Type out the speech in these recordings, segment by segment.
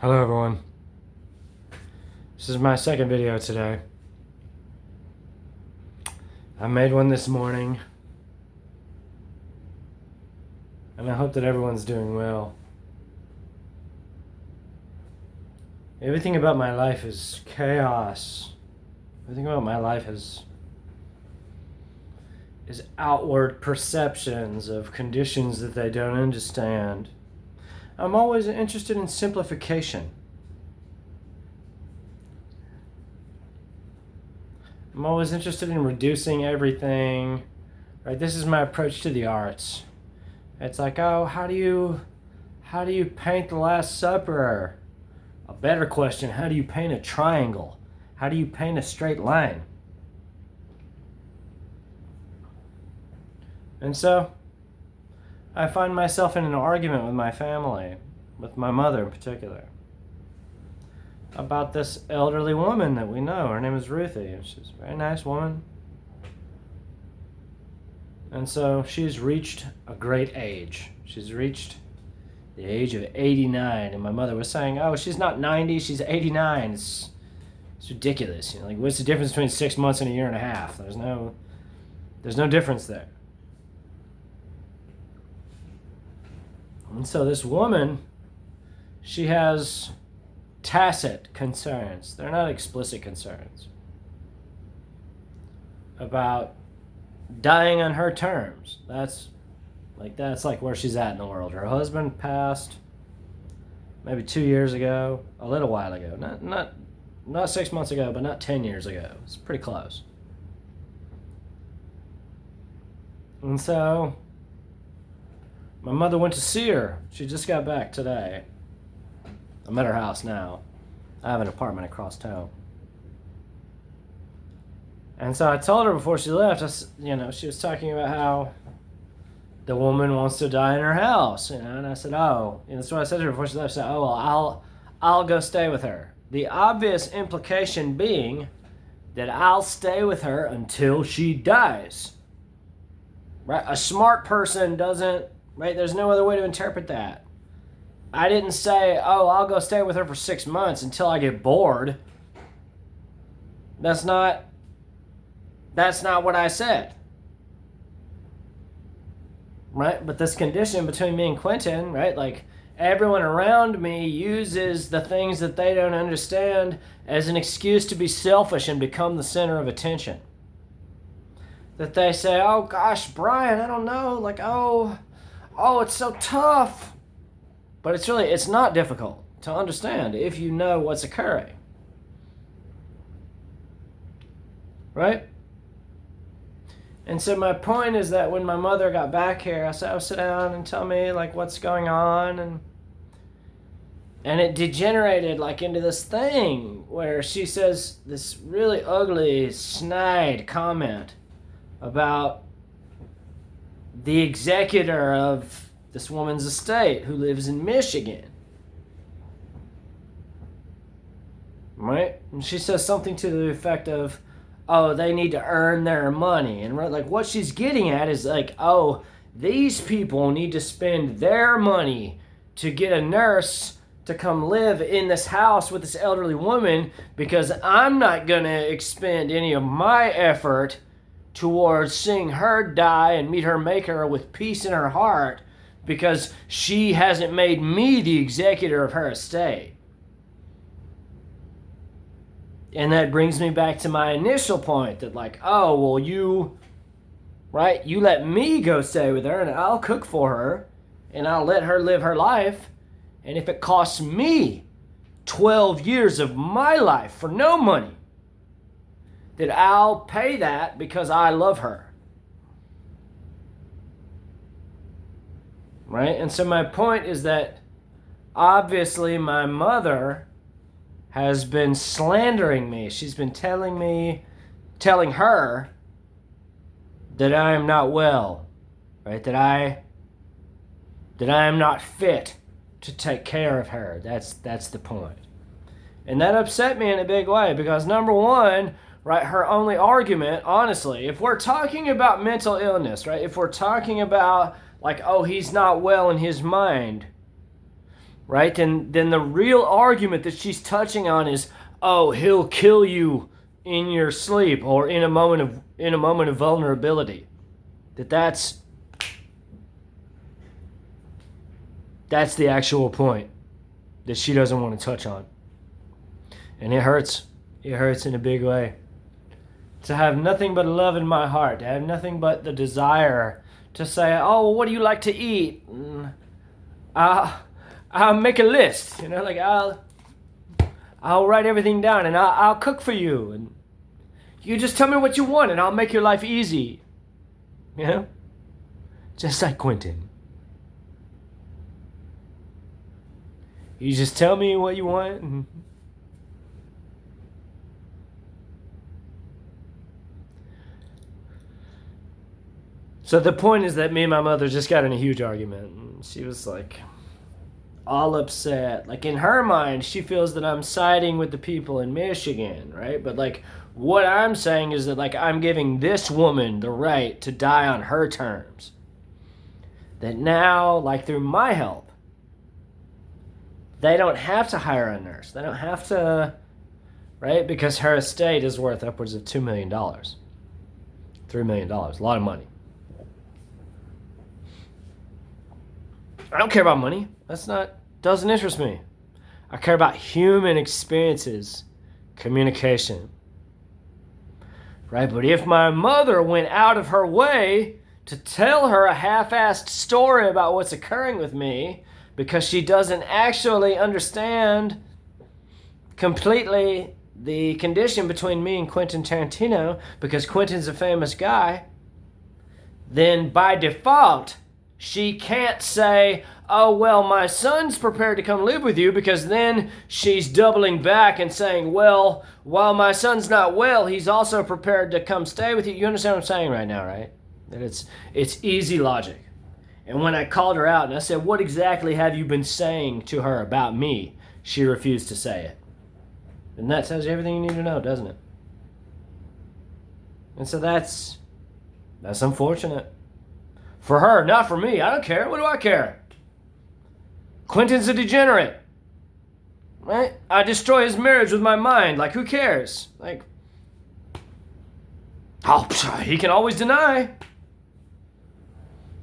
Hello everyone. This is my second video today. I made one this morning, and I hope that everyone's doing well. Everything about my life is chaos. Everything about my life is outward perceptions of conditions that they don't understand. I'm always interested in simplification. I'm always interested in reducing everything. Right? This is my approach to the arts. It's like, oh, how do you paint the Last Supper? A better question, how do you paint a triangle? How do you paint a straight line? And so, I find myself in an argument with my family, with my mother in particular, about this elderly woman that we know. Her name is Ruthie. She's a very nice woman. And so she's reached a great age. She's reached the age of 89. And my mother was saying, oh, she's not 90, she's 89. It's ridiculous. You know, like, what's the difference between 6 months and a year and a half? There's no difference there. And so this woman, she has tacit concerns. They're not explicit concerns about dying on her terms. That's like where she's at in the world. Her husband passed maybe 2 years ago, a little while ago. Not 6 months ago, but not 10 years ago. It's pretty close. And so my mother went to see her. She just got back today. I'm at her house now. I have an apartment across town. And so I told her before she left, she was talking about how the woman wants to die in her house, and I said, oh, that's what I said to her before she left. I said, oh, well, I'll go stay with her. The obvious implication being that I'll stay with her until she dies. Right? A smart person doesn't, right? There's no other way to interpret that. I didn't say, oh, I'll go stay with her for 6 months until I get bored. That's not what I said. Right? But this condition between me and Quentin, right? Like, everyone around me uses the things that they don't understand as an excuse to be selfish and become the center of attention. That they say, oh gosh, Brian, I don't know, like, oh, it's so tough. But it's not difficult to understand if you know what's occurring. Right? And so my point is that when my mother got back here, I said, oh, sit down and tell me, like, what's going on. And it degenerated, like, into this thing where she says this really ugly, snide comment about the executor of this woman's estate who lives in Michigan. Right? And she says something to the effect of, oh, they need to earn their money. And right, like, what she's getting at is like, oh, these people need to spend their money to get a nurse to come live in this house with this elderly woman because I'm not going to expend any of my effort towards seeing her die and meet her maker with peace in her heart because she hasn't made me the executor of her estate. And that brings me back to my initial point that, like, oh, well, you let me go stay with her and I'll cook for her and I'll let her live her life. And if it costs me 12 years of my life for no money, that I'll pay that because I love her. Right? And so my point is that obviously my mother has been slandering me. She's been telling her that I am not well, right? That I am not fit to take care of her. That's the point. And that upset me in a big way because, number one, right, her only argument, honestly, if we're talking about mental illness, right, if we're talking about, like, oh, he's not well in his mind, right? Then the real argument that she's touching on is, oh, he'll kill you in your sleep or in a moment of vulnerability. That's the actual point that she doesn't want to touch on. And it hurts. It hurts in a big way. To have nothing but love in my heart, to have nothing but the desire to say, oh, what do you like to eat? I'll make a list, like I'll write everything down and I'll cook for you. And you just tell me what you want and I'll make your life easy. Just like Quentin. You just tell me what you want. And so the point is that me and my mother just got in a huge argument. And she was like all upset. Like in her mind, she feels that I'm siding with the people in Michigan, right? But like what I'm saying is that like I'm giving this woman the right to die on her terms. That now, like through my help, they don't have to hire a nurse. They don't have to, right? Because her estate is worth upwards of $2 million. $3 million, a lot of money. I don't care about money. Doesn't interest me. I care about human experiences, communication. Right? But if my mother went out of her way to tell her a half-assed story about what's occurring with me because she doesn't actually understand completely the condition between me and Quentin Tarantino, because Quentin's a famous guy, then by default, she can't say, oh, well, my son's prepared to come live with you, because then she's doubling back and saying, well, while my son's not well, he's also prepared to come stay with you. You understand what I'm saying right now, right? That it's easy logic. And when I called her out and I said, what exactly have you been saying to her about me? She refused to say it. And that tells you everything you need to know, doesn't it? And so that's unfortunate. For her, not for me. I don't care. What do I care? Quentin's a degenerate. Right? I destroy his marriage with my mind. Like, who cares? Like, oh, he can always deny.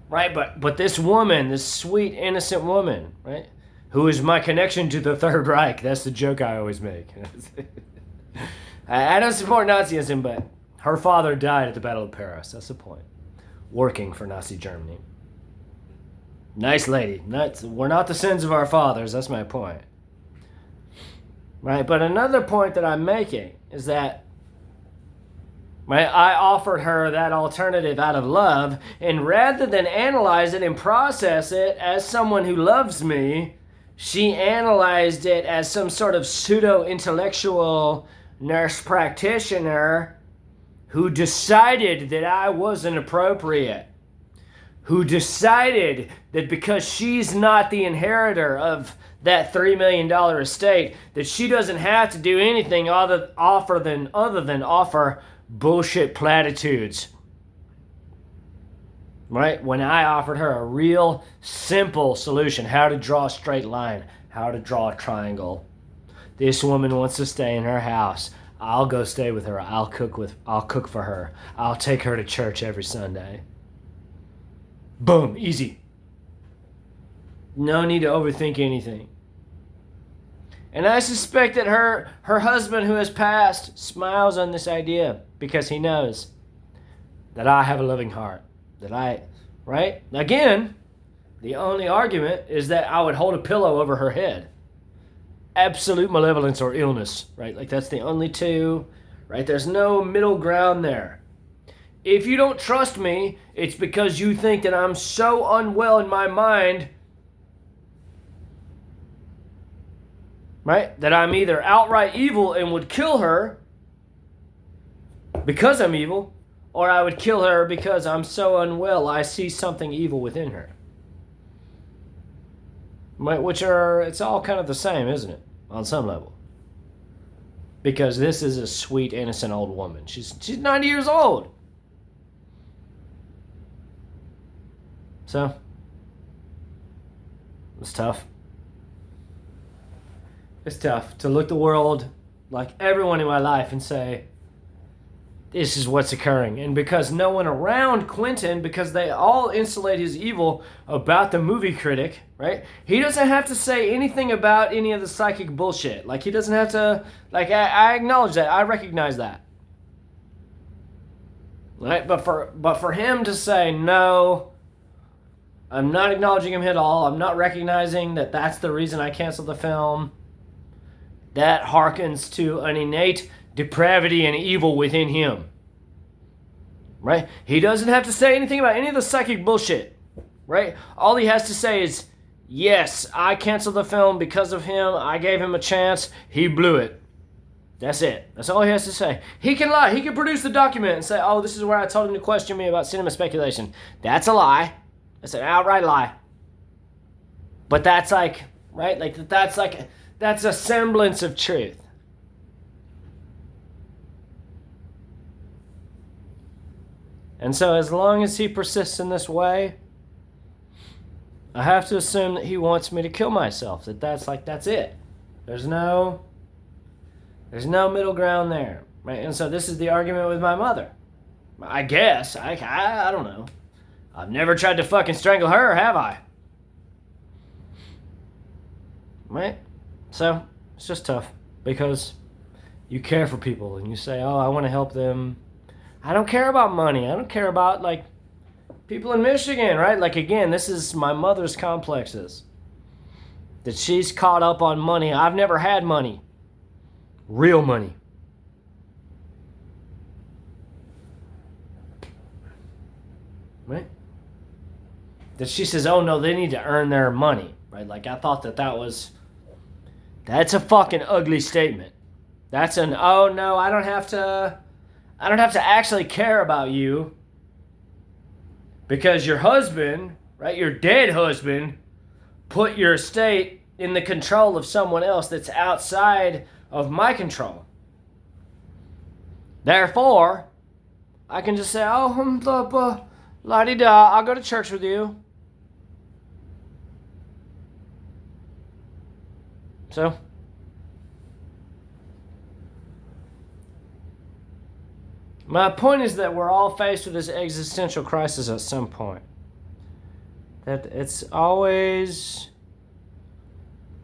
Right? But this woman, this sweet, innocent woman, right? Who is my connection to the Third Reich. That's the joke I always make. I don't support Nazism, but her father died at the Battle of Paris. That's the point. Working for Nazi Germany. Nice lady. We're not the sins of our fathers. That's my point. Right? But another point that I'm making is that I offered her that alternative out of love, and rather than analyze it and process it as someone who loves me, she analyzed it as some sort of pseudo-intellectual nurse practitioner who decided that I wasn't appropriate, who decided that because she's not the inheritor of that $3 million estate, that she doesn't have to do anything other than offer bullshit platitudes. Right? When I offered her a real simple solution, how to draw a straight line, how to draw a triangle. This woman wants to stay in her house. I'll go stay with her. I'll cook for her. I'll take her to church every Sunday. Boom, easy. No need to overthink anything. And I suspect that her husband, who has passed, smiles on this idea because he knows that I have a loving heart. Right? Again, the only argument is that I would hold a pillow over her head. Absolute malevolence or illness, right? Like that's the only two, right? There's no middle ground there. If you don't trust me, it's because you think that I'm so unwell in my mind, right? That I'm either outright evil and would kill her because I'm evil, or I would kill her because I'm so unwell I see something evil within her. Right? It's all kind of the same, isn't it? On some level. Because this is a sweet, innocent old woman. She's 90 years old. So, it's tough. It's tough to look the world, like everyone in my life, and say, this is what's occurring. And because no one around Quentin, because they all insulate his evil about the movie critic, right? He doesn't have to say anything about any of the psychic bullshit. Like, he doesn't have to, like, I acknowledge that. I recognize that. Right? But for him to say, no, I'm not acknowledging him at all. I'm not recognizing that that's the reason I canceled the film. That harkens to an innate depravity and evil within him. Right? He doesn't have to say anything about any of the psychic bullshit. Right? All he has to say is, yes, I canceled the film because of him. I gave him a chance. He blew it. That's it. That's all he has to say. He can lie. He can produce the document and say, oh, this is where I told him to question me about cinema speculation. That's a lie. That's an outright lie. But that's like, right? Like, that's a semblance of truth. And so as long as he persists in this way, I have to assume that he wants me to kill myself. That's it. There's no middle ground there. Right? And so this is the argument with my mother. I guess. I don't know. I've never tried to fucking strangle her, have I? Right? So, it's just tough. Because you care for people and you say, oh, I want to help them. I don't care about money. I don't care about, like, people in Michigan, right? Like, again, this is my mother's complexes. That she's caught up on money. I've never had money. Real money. Right? That she says, oh no, they need to earn their money. Right? Like, I thought that's a fucking ugly statement. That's an, oh no, I don't have to actually care about you because your husband, right, your dead husband, put your estate in the control of someone else that's outside of my control. Therefore, I can just say, oh, la-di-da, I'll go to church with you. So, my point is that we're all faced with this existential crisis at some point. That it's always,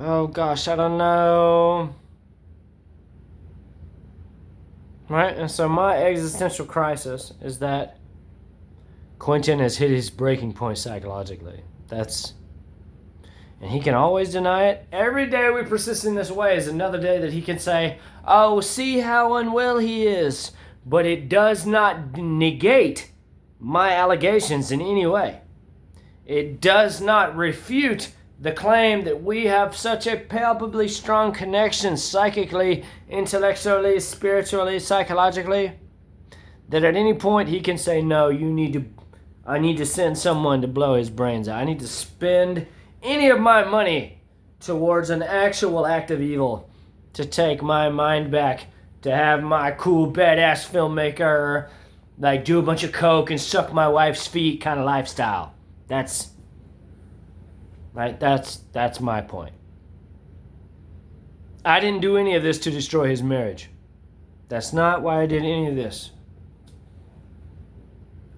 oh gosh, I don't know. Right? And so my existential crisis is that Quentin has hit his breaking point psychologically. And he can always deny it. Every day we persist in this way is another day that he can say, oh, see how unwell he is. But it does not negate my allegations in any way. It does not refute the claim that we have such a palpably strong connection psychically, intellectually, spiritually, psychologically, that at any point he can say, no, I need to send someone to blow his brains out. I need to spend any of my money towards an actual act of evil to take my mind back, to have my cool, badass filmmaker, like, do a bunch of coke and suck my wife's feet kind of lifestyle. That's my point. I didn't do any of this to destroy his marriage. That's not why I did any of this.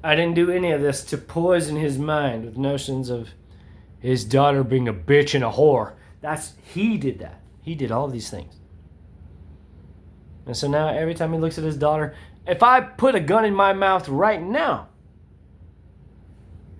I didn't do any of this to poison his mind with notions of his daughter being a bitch and a whore. He did that. He did all these things. And so now every time he looks at his daughter, if I put a gun in my mouth right now,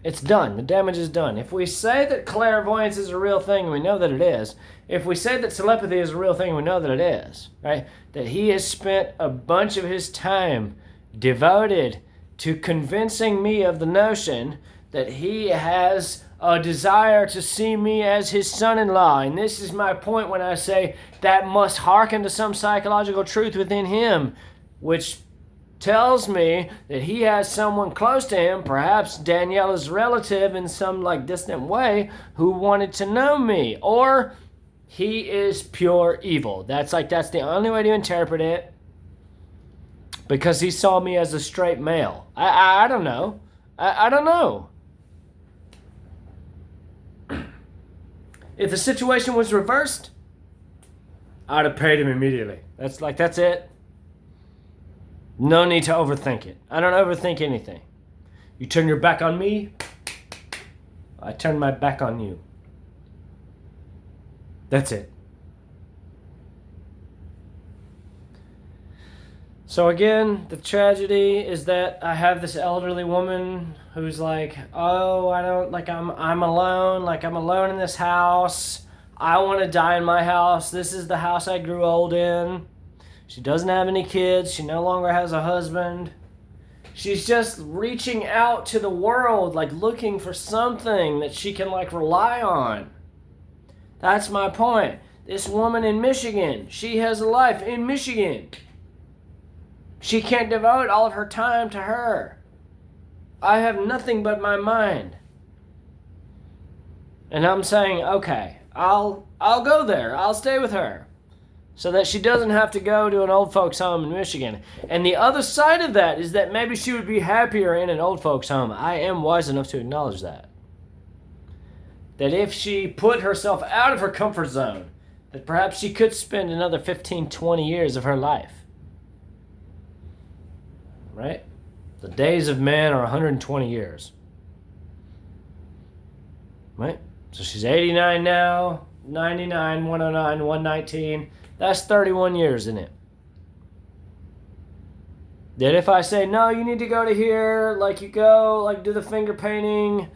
it's done. The damage is done. If we say that clairvoyance is a real thing, we know that it is. If we say that telepathy is a real thing, we know that it is. Right? That he has spent a bunch of his time devoted to convincing me of the notion that he has a desire to see me as his son-in-law. And this is my point when I say that must hearken to some psychological truth within him, which tells me that he has someone close to him, perhaps Daniela's relative in some like distant way, who wanted to know me. Or he is pure evil. That's the only way to interpret it. Because he saw me as a straight male. I don't know. I don't know. If the situation was reversed, I'd have paid him immediately. That's it. No need to overthink it. I don't overthink anything. You turn your back on me, I turn my back on you. That's it. So again, the tragedy is that I have this elderly woman who's like, oh, I don't, like, I'm alone, like, I'm alone in this house. I want to die in my house. This is the house I grew old in. She doesn't have any kids. She no longer has a husband. She's just reaching out to the world, like, looking for something that she can, like, rely on. That's my point. This woman in Michigan, she has a life in Michigan. She can't devote all of her time to her. I have nothing but my mind. And I'm saying, okay, I'll go there. I'll stay with her. So that she doesn't have to go to an old folks home in Michigan. And the other side of that is that maybe she would be happier in an old folks home. I am wise enough to acknowledge that. That if she put herself out of her comfort zone, that perhaps she could spend another 15, 20 years of her life. Right? The days of man are 120 years. Right? So she's 89 now, 99, 109, 119. That's 31 years, isn't it? That if I say, no, you need to go to here, like you go, like do the finger painting,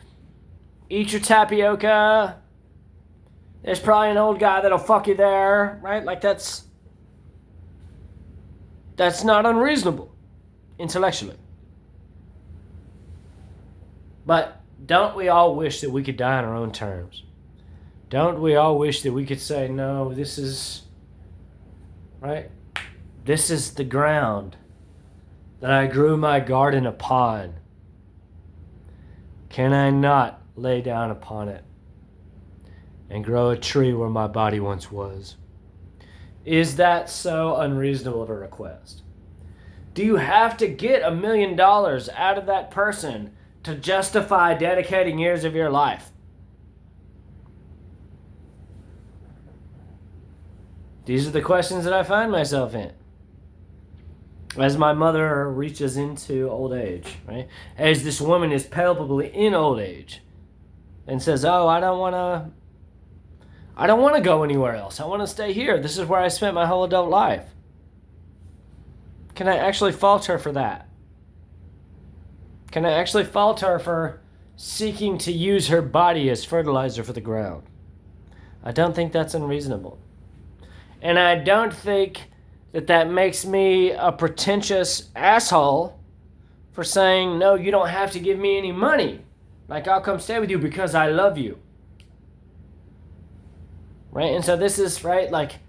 eat your tapioca, there's probably an old guy that'll fuck you there, right? Like that's not unreasonable, intellectually. But don't we all wish that we could die on our own terms? Don't we all wish that we could say, no, this is, right? This is the ground that I grew my garden upon. Can I not lay down upon it and grow a tree where my body once was? Is that so unreasonable of a request? Do you have to get $1 million out of that person to justify dedicating years of your life? These are the questions that I find myself in as my mother reaches into old age, right? As this woman is palpably in old age and says, oh, I don't want to go anywhere else. I want to stay here. This is where I spent my whole adult life. Can I actually fault her for that? Can I actually fault her for seeking to use her body as fertilizer for the ground? I don't think that's unreasonable. And I don't think that makes me a pretentious asshole for saying, no, you don't have to give me any money. Like, I'll come stay with you because I love you. Right? And so this is, right, like,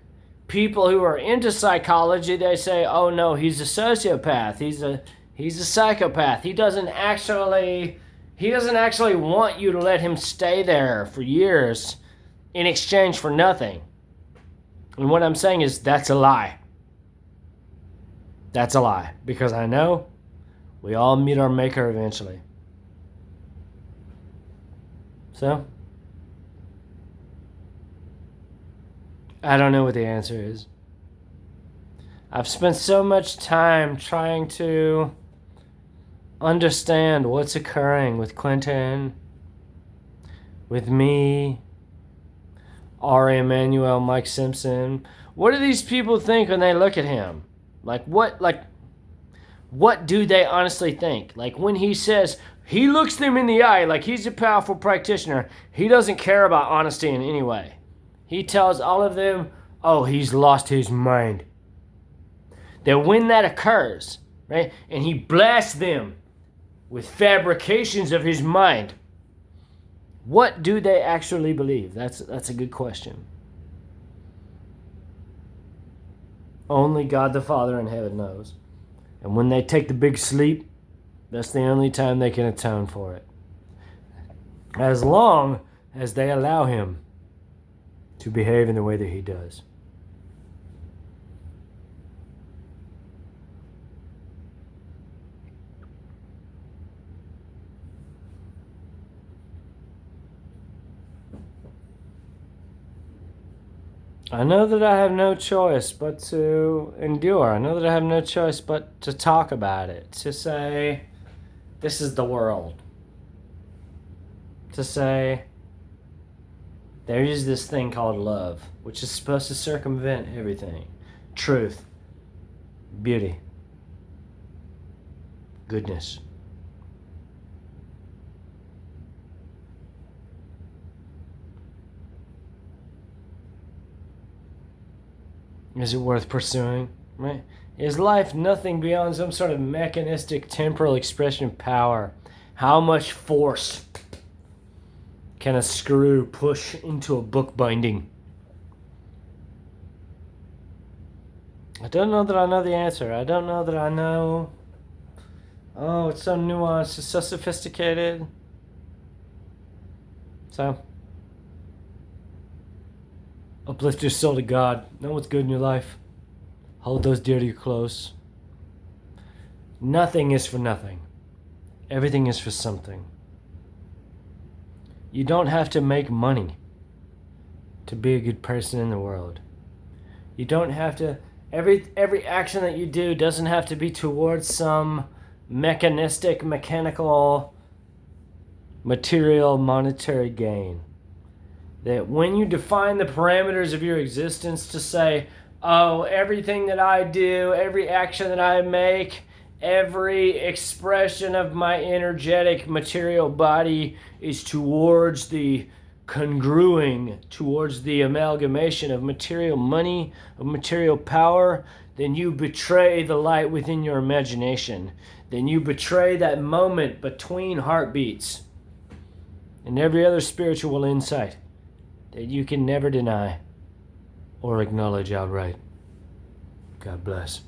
people who are into psychology, they say, oh, no, he's a sociopath. He's a psychopath. He doesn't actually want you to let him stay there for years in exchange for nothing. And what I'm saying is that's a lie. That's a lie. Because I know we all meet our maker eventually. So, I don't know what the answer is. I've spent so much time trying to understand what's occurring with Quentin, with me, aemanuel, Mike Simpson. What do these people think when they look at him? What do they honestly think? Like, when he says, he looks them in the eye like he's a powerful practitioner, he doesn't care about honesty in any way. He tells all of them, oh, he's lost his mind. That when that occurs, right, and he blasts them with fabrications of his mind, what do they actually believe? That's a good question. Only God the Father in heaven knows. And when they take the big sleep, that's the only time they can atone for it. As long as they allow him to behave in the way that he does. I know that I have no choice but to endure. I know that I have no choice but to talk about it. To say, this is the world. To say, there is this thing called love, which is supposed to circumvent everything. Truth. Beauty. Goodness. Is it worth pursuing? Right? Is life nothing beyond some sort of mechanistic temporal expression of power? How much force can a screw push into a book binding? I don't know that I know the answer. I don't know that I know. Oh, it's so nuanced. It's so sophisticated. So, uplift your soul to God. Know what's good in your life. Hold those dear to you close. Nothing is for nothing. Everything is for something. You don't have to make money to be a good person in the world. You don't have to... Every action that you do doesn't have to be towards some mechanistic, mechanical, material, monetary gain. That when you define the parameters of your existence to say, oh, everything that I do, every action that I make, every expression of my energetic material body is towards the congruing, towards the amalgamation of material money, of material power, then you betray the light within your imagination. Then you betray that moment between heartbeats and every other spiritual insight that you can never deny or acknowledge outright. God bless.